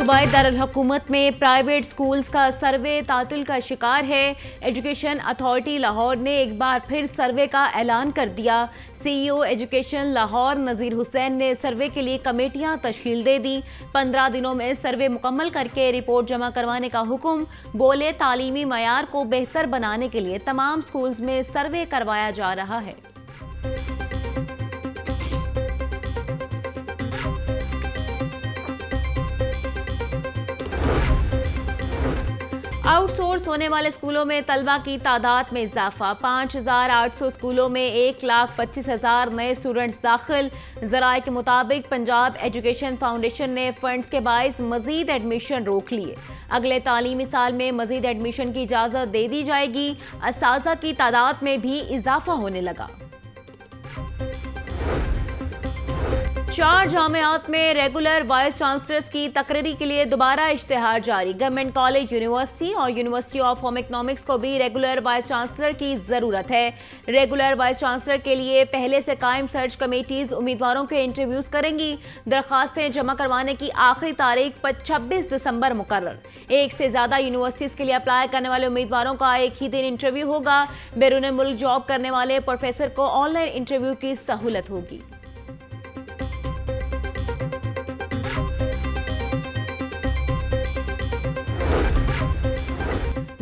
सूबाई दारुल हुकूमत में प्राइवेट स्कूल्स का सर्वे तातुल का शिकार है। एजुकेशन अथॉरिटी लाहौर ने एक बार फिर सर्वे का ऐलान कर दिया। CEO एजुकेशन लाहौर नज़ीर हुसैन ने सर्वे के लिए कमेटियां तश्कील दे दी। 15 दिनों में सर्वे मुकम्मल करके रिपोर्ट जमा करवाने का हुक्म। बोले तालीमी मयार को बेहतर बनाने के लिए तमाम स्कूल्स में सर्वे करवाया जा रहा है। आउटसोर्स होने वाले स्कूलों में तलबा की तादाद में इजाफा। 5,800 स्कूलों में 1,25,000 नए स्टूडेंट्स दाखिल। ज़राए के मुताबिक पंजाब एजुकेशन फाउंडेशन ने फंड्स के बाइस मजीद एडमिशन रोक लिए। अगले तालीमी साल में मजीद एडमिशन की इजाज़त दे दी जाएगी। असातिज़ा की तादाद में भी इजाफा होने लगा। 4 जामियात में रेगुलर वाइस चांसलर्स की तकरीरी के लिए दोबारा इश्तिहार जारी। गवर्नमेंट कॉलेज यूनिवर्सिटी और यूनिवर्सिटी ऑफ होम इकनॉमिक्स को भी रेगुलर वाइस चांसलर की जरूरत है। रेगुलर वाइस चांसलर के लिए पहले से कायम सर्च कमेटीज उम्मीदवारों के इंटरव्यूज करेंगी। दरखास्तें जमा करवाने की आखिरी तारीख 26 दिसंबर मुकर्रर। एक से ज्यादा यूनिवर्सिटीज के लिए अप्लाई करने वाले उम्मीदवारों का एक ही दिन इंटरव्यू होगा। बैरून मुल्क जॉब करने वाले प्रोफेसर को ऑनलाइन इंटरव्यू की सहूलत होगी।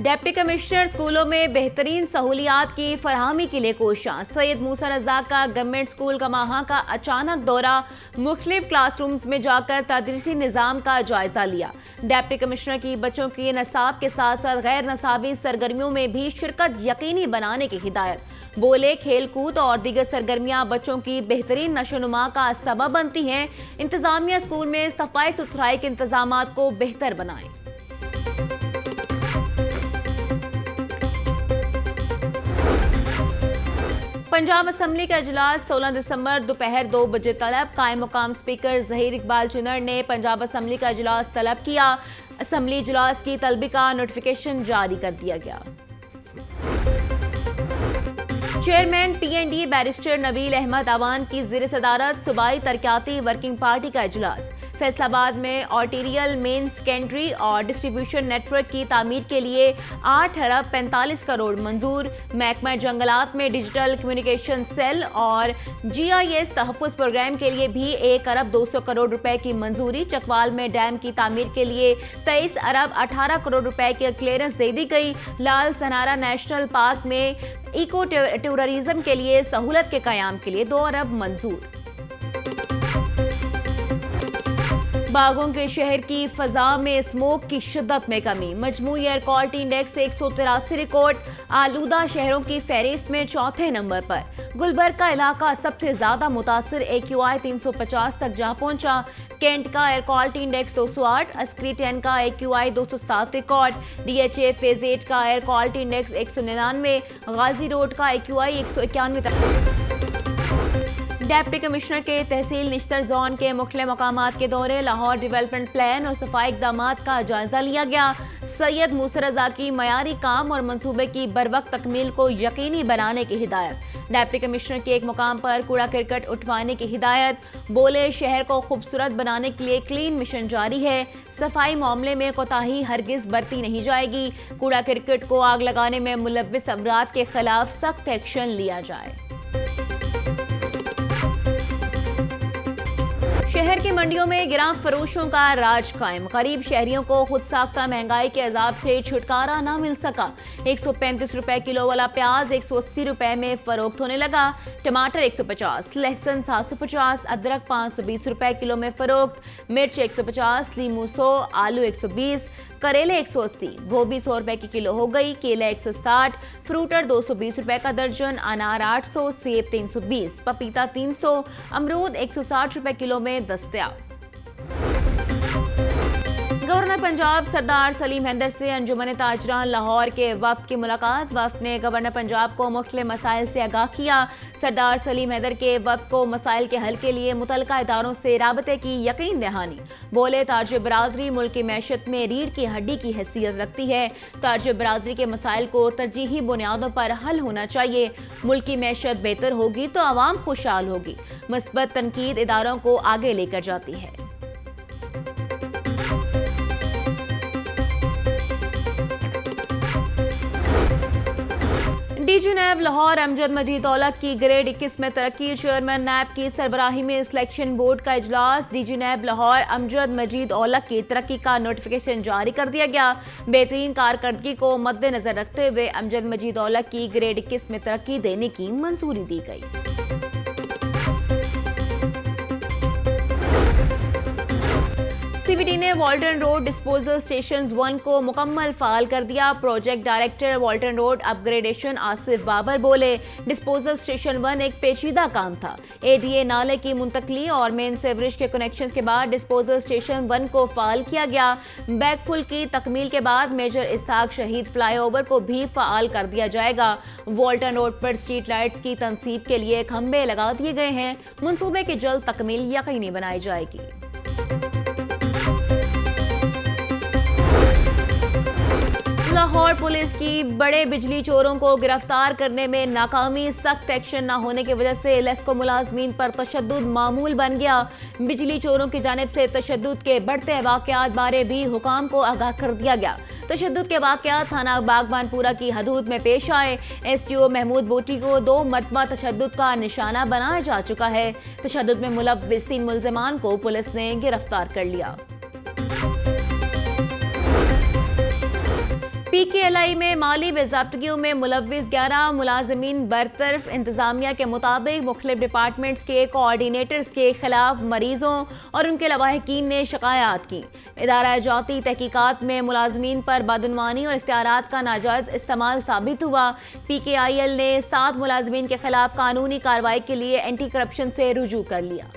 डिप्टी कमिश्नर स्कूलों में बेहतरीन सहूलियात की फरहमी के लिए कोशां। सैयद मूसा रज़ाक का गवर्नमेंट स्कूल कमाहा का अचानक दौरा। मुख्तलिफ क्लासरूम्स में जाकर तदरीसी निज़ाम का जायजा लिया। डिप्टी कमिश्नर की बच्चों की नसाब के साथ साथ गैर नसाबी सरगर्मियों में भी शिरकत यकीनी बनाने की हिदायत। बोले खेल कूद और दीगर सरगर्मियां बच्चों की बेहतरीन नशोनुमा का सबब बनती हैं। इंतजामिया स्कूल में सफाई सुथराई के इंतजाम को बेहतर बनाएं। पंजाब असम्बली का इजलास 16 दिसंबर दोपहर 2 बजे तलब। कायम मुकाम स्पीकर जहीर इकबाल चुनर ने पंजाब असम्बली का इजलास तलब किया। असम्बली इजलास की तलबी का नोटिफिकेशन जारी कर दिया गया। Chairman PND barrister Nabeel Ahmed Awan की ज़ेर सदारत सूबाई तरक्याती वर्किंग पार्टी का इजलास। फैसलाबाद में आर्टीरियल मेन सेकेंडरी और डिस्ट्रीब्यूशन नेटवर्क की तामीर के लिए 8 अरब 45 करोड़ मंजूर। महकमा जंगलात में डिजिटल कम्युनिकेशन सेल और GIS तहफ़्फ़ुज़ प्रोग्राम के लिए भी 1 अरब 200 करोड़ रुपए की मंजूरी। चकवाल में डैम की तामीर के लिए 23 अरब 18 करोड़ रुपए की क्लियरेंस दे दी गई। लाल सनारा नेशनल पार्क में इको टूरिज्म के लिए सहूलत के कयाम के लिए 2 अरब मंजूर। बागों के शहर की फजा में स्मोक की शिद्दत में कमी। मजमूई एयर क्वालिटी इंडेक्स 183 रिकॉर्ड। आलूदा शहरों की फहरिस्त में चौथे नंबर पर। गुलबर्ग का इलाका सबसे ज्यादा मुतासिर। AQI 350 तक जा पहुंचा। कैंट का एयर क्वालिटी इंडेक्स 208। अस्करी 10 का AQI 207 रिकॉर्ड। DHA फेज 8 का एयर क्वालिटी इंडेक्स 199। गाजी रोड का AQI 191 तक। डिप्टी कमिश्नर के तहसील निश्तर जोन के मुख्तलिफ मकामात के दौरे। लाहौर डेवलपमेंट प्लान और सफाई इक़दामात का जायजा लिया गया। सैयद मूसा रज़ाक की मयारी काम और मनसूबे की बरवक्त तकमील को यकीनी बनाने की हिदायत। डिप्टी कमिश्नर के एक मुकाम पर कूड़ा करकट उठवाने की हिदायत। बोले शहर को खूबसूरत बनाने के लिए क्लीन मिशन जारी है। सफाई मामले में कोताही हरगिज बरती नहीं जाएगी। कूड़ा करकट को आग लगाने में मुलव्विस अफराद के खिलाफ सख्त एक्शन लिया जाए। शहर की मंडियों में गिरां फरोशों का राज कायम। गरीब शहरियों को खुद साख्ता महंगाई के अजाब से छुटकारा न मिल सका। 135 रुपए किलो वाला प्याज 180 रुपए में फरोख्त होने लगा। टमाटर 150, लहसुन 750, अदरक 520 रुपए किलो में फरोख्त। मिर्च 150, लीमू 100, आलू 120, करेले 180, गोभी 100 रुपए की किलो हो गई। केला 160, फ्रूटर 220 रुपए का दर्जन, अनार 800, सेब 320, पपीता 300, अमरूद 160 रुपए किलो में दस्तयाब। गवर्नर पंजाब सरदार सलीम हैदर से अंजुमन ताजरान लाहौर के वफ्द की मुलाकात। वफ्द ने गवर्नर पंजाब को मुख्तलिफ मसाइल से आगाह किया। सरदार सलीम हैदर के वफ्द को मसाइल के हल के लिए मुतलका इदारों से राबते की यकीन दहानी। बोले ताज बरादरी मुल्क की मैशत में रीढ़ की हड्डी की हैसियत रखती है। ताज बरादरी के मसाइल को तरजीही बुनियादों पर हल होना चाहिए। मुल्क की मैशत बेहतर होगी तो आवाम खुशहाल होगी। मुस्बत तनकीद इदारों को आगे लेकर जाती है। डीजी नैब लाहौर अमजद मजीद औलख की ग्रेड 21 में तरक्की। चेयरमैन नैब की सरबराही में सिलेक्शन बोर्ड का इजलास। डीजी नैब लाहौर अमजद मजीद औलख की तरक्की का नोटिफिकेशन जारी कर दिया गया। बेहतरीन कारकर्दगी को मद्देनजर रखते हुए अमजद मजीद औलख की ग्रेड 21 में तरक्की देने की मंजूरी दी गई। सीबीडी ने वॉल्टन रोड डिस्पोजल स्टेशन 1 को मुकम्मल फाल कर दिया। Project director Walton road upgradation Asif Babar बोले, डिस्पोजल स्टेशन 1 एक पेचीदा काम था। एडीए नाले की मुंतकली और मेन सेवरेज के कनेक्शन के बाद डिस्पोजल स्टेशन 1 को फाल किया गया। बैकफुल की तकमील के बाद मेजर इसहाक शहीद फ्लाईओवर को भी फाल कर दिया जाएगा। वॉल्टन रोड पर स्ट्रीट लाइट्स की तनसीब के लिए खंबे लगा दिए गए हैं। मंसूबे की जल्द तकमील यकीनी बनाई जाएगी। लाहौर पुलिस की बड़े बिजली चोरों को गिरफ्तार करने में नाकामी। सख्त एक्शन न होने की वजह से लेस्को मुलाजमीन पर तशद्दुद मामूल बन गया। बिजली चोरों की जानिब से तशद्दुद के बढ़ते वाकयात बारे भी हुकाम को आगाह कर दिया गया। तशद्दुद के वाकयात थाना बागबानपुरा की हदूद में पेश आए। एसटीओ महमूद बोटी को 2 मरतबा तशद्दुद का निशाना बनाया जा चुका है। तशद्दुद में मुलव्विस 3 मुल्जिमान को पुलिस ने गिरफ्तार कर लिया। पीकेएलआई में माली बेज़ाब्तगियों में मुलव्विस 11 मुलाजमीन बरतरफ। इंतजामिया के मुताबिक मुख्तलिफ डिपार्टमेंट्स के कोऑर्डिनेटर्स के खिलाफ मरीजों और उनके लवाहिकीन ने शिकायत की। इदारा जाती तहकीकात में मुलाजमीन पर बदउनवानी और इख्तियारात का नाजायज इस्तेमाल साबित हुआ। पीकेआईएल ने 7 मुलाजमीन के खिलाफ कानूनी कार्रवाई के लिए एंटी करप्शन से रुजू कर लिया।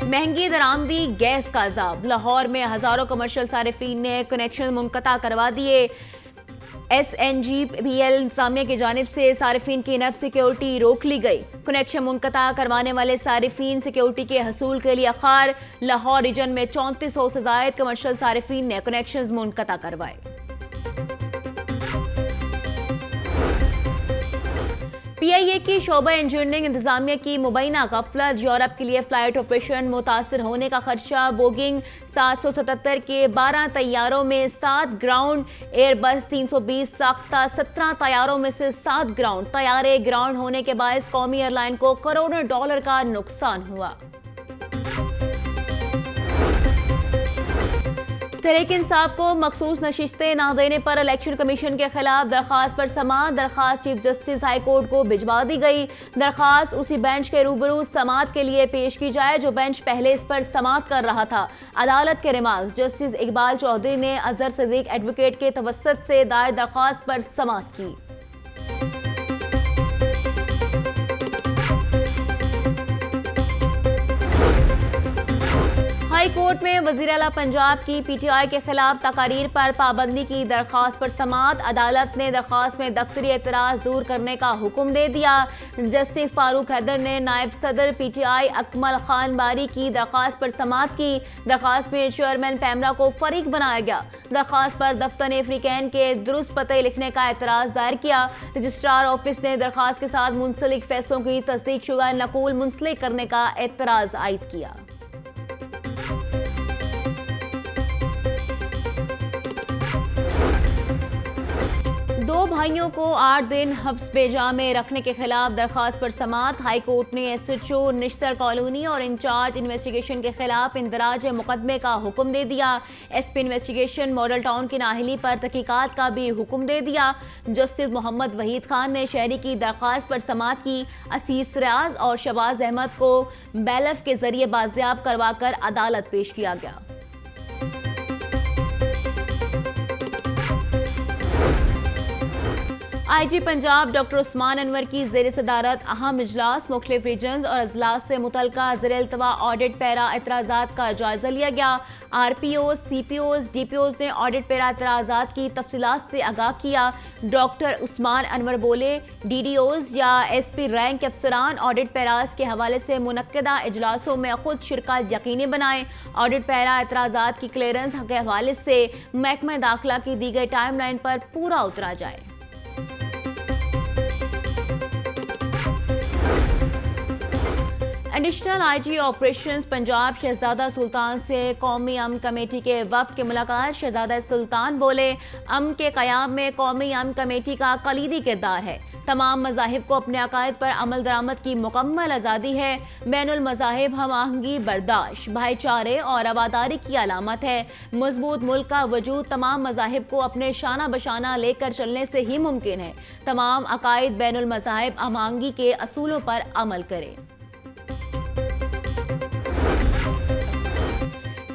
महंगी दरामदी गैस का अजाब। लाहौर में हजारों कमर्शियल सारिफीन ने कनेक्शन मुनक़ता करवा दिए। SNGPL इंतजामिया की जानिब से सारिफीन की नफ सिक्योरिटी रोक ली गई। कनेक्शन मुनक़ता करवाने वाले सारिफीन सिक्योरिटी के हसूल के लिए खार। लाहौर रीजन में 3400 से ज़ायद कमर्शियल सारिफीन ने कनेक्शन मुनक़ता करवाए। PIA की शोबा इंजीनियरिंग इंतजामिया की मुबैना गफलत। यूरोप के लिए फ्लाइट ऑपरेशन मुतासर होने का खदशा। बोइंग 777 के 12 तैयारों में 7 ग्राउंड, एयरबस 320 साख्ता 17 तैयारों में से 7 ग्राउंड। तैयारे ग्राउंड होने के बायस कौमी एयरलाइन को करोड़ों डॉलर का नुकसान हुआ। तहरीक इंसाफ को मखसूस नशिस्तें न देने पर इलेक्शन कमीशन के खिलाफ दरखास्त पर समाअत। दरखास्त चीफ जस्टिस हाई कोर्ट को भिजवा दी गई। दरखास्त उसी बेंच के रूबरू समाअत के लिए पेश की जाए जो बेंच पहले इस पर समाअत कर रहा था। अदालत के रिमार्क्स। जस्टिस इकबाल चौधरी ने अजहर सिद्दीक एडवोकेट के तवस्सुत से दायर दरखास्त पर समाअत की। हाई कोर्ट में वज़ीर आला पंजाब की PTI के खिलाफ तकारीर पर पाबंदी की दरखास्त पर समाअत। अदालत ने दरखास्त में दफ्तरी एतराज़ दूर करने का हुक्म दे दिया। जस्टिस फारूक हैदर ने नायब सदर PTI अकमल खान बारी की दरखास्त पर समाअत की। दरखास्त में चेयरमैन पैमरा को फरीक बनाया गया। दरखास्त पर दफ्तर अफ्रीकैन के दुरुस्त पते लिखने का एतराज़ दायर किया। रजिस्ट्रार ऑफिस ने दरखास्त के साथ मुंसलिक फैसलों की तस्दीक शुदा नकूल मुंसलिक करने का एतराज़ आयद किया। दो भाइयों को 8 दिन हब्स बेजा में रखने के खिलाफ दरखास्त पर समाअत। हाई कोर्ट ने SHO निश्तर कॉलोनी और इंचार्ज इन्वेस्टिगेशन के खिलाफ इंदराज मुकदमे का हुक्म दे दिया। SP इन्वेस्टिगेशन मॉडल टाउन की नाअहली पर तहकीकात का भी हुक्म दे दिया। जस्टिस मोहम्मद वहीद खान ने शहरी की दरखास्त पर समाअत की। असीस रियाज और शबाज अहमद को बैलफ के जरिए बाजियाब करवाकर अदालत पेश किया गया। IG पंजाब डॉक्टर उस्मान अनवर की ज़ेर सदारत अहम इजलास। मुख्तलिफ रीजन्स और अजलास से मुतल्लिका ज़ेर इल्तवा ऑडिट पैरा एतराज़ात का जायजा लिया गया। RPOs, CPOs, DPOs ने ऑडिट पैरा एतराज़ात की तफसीलात से आगाह किया। डॉक्टर उस्मान अनवर बोले, DDOs या SP रैंक के अफसरान ऑडिट पैराज के हवाले से मुनक्किदा इजलासों में खुद शिरकत यकीनी बनाएं। ऑडिट पैरा एतराज़ात की क्लियरेंस के हवाले से महकमा दाखिला की दी गई टाइमलाइन पर पूरा उतरा जाए। एडिशनल आईजी ऑपरेशंस पंजाब शहजादा सुल्तान से कौमी अमन कमेटी के वफ्द की मुलाकात। शहजादा सुल्तान बोले, अमन के क़याम में कौमी अमन कमेटी का कलीदी किरदार है। तमाम मज़ाहिब को अपने अकायद पर अमल दरामद की मुकम्मल आज़ादी है। बैनुल मज़ाहिब हम आहंगी, बर्दाश्त, भाईचारे और आबादारी की अलामत है। मजबूत मुल्क का वजूद तमाम मज़ाहिब को अपने शाना बशाना लेकर चलने से ही मुमकिन है। तमाम अकायद बैनुल मज़ाहिब हम आहंगी के असूलों पर अमल करें।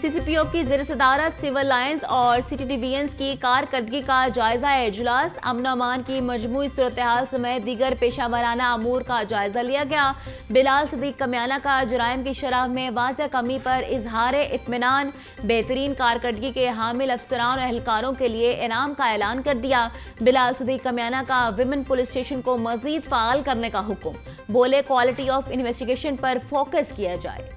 सीसीपीओ की ज़ेर सदारत सिविल लाइन्स और सिटी डिवीजन्स की कारकर्दगी का जायजा इजलास। अमन अमान की मजमूई सूरत हाल समेत दीगर पेशा वराना अमूर का जायजा लिया गया। बिलाल सदीक कमियाना का जराइम की शरह में वाज़ह कमी पर इजहार इत्मीनान। बेहतरीन कारकर्दगी के हामिल अफसरान और एहलकारों के लिए इनाम का ऐलान कर दिया। बिलाल सदीक कमियाना का विमेन पुलिस स्टेशन को मजीद फ़ाल करने का हुक्म। बोले, क्वालिटी ऑफ इन्वेस्टिगेशन पर फोकस किया जाए।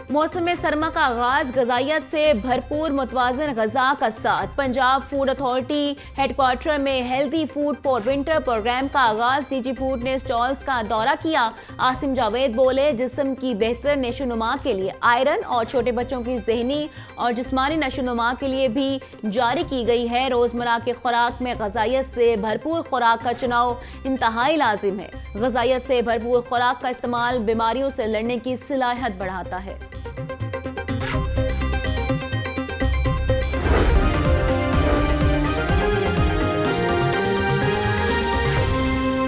मौसम सरमा का आगाज ग़िज़ाइयत से भरपूर मुतवाज़िन ग़िज़ा का साथ। पंजाब फूड अथॉरिटी हेडक्वार्टर में healthy food for winter programme का आगाज। डीजी फूड ने स्टॉल्स का दौरा किया। आसिम जावेद बोले, जिस्म की बेहतर नशोनुमा के लिए आयरन और छोटे बच्चों की जहनी और जिस्मानी नशोनुमा के लिए भी जारी की गई है। रोज़मर्रा के खुराक में ग़िज़ाइयत से भरपूर खुराक का चुनाव इंतहाई लाजिम है। ग़िज़ाइयत से भरपूर खुराक का इस्तेमाल बीमारियों से लड़ने की सलाहियत बढ़ाता है।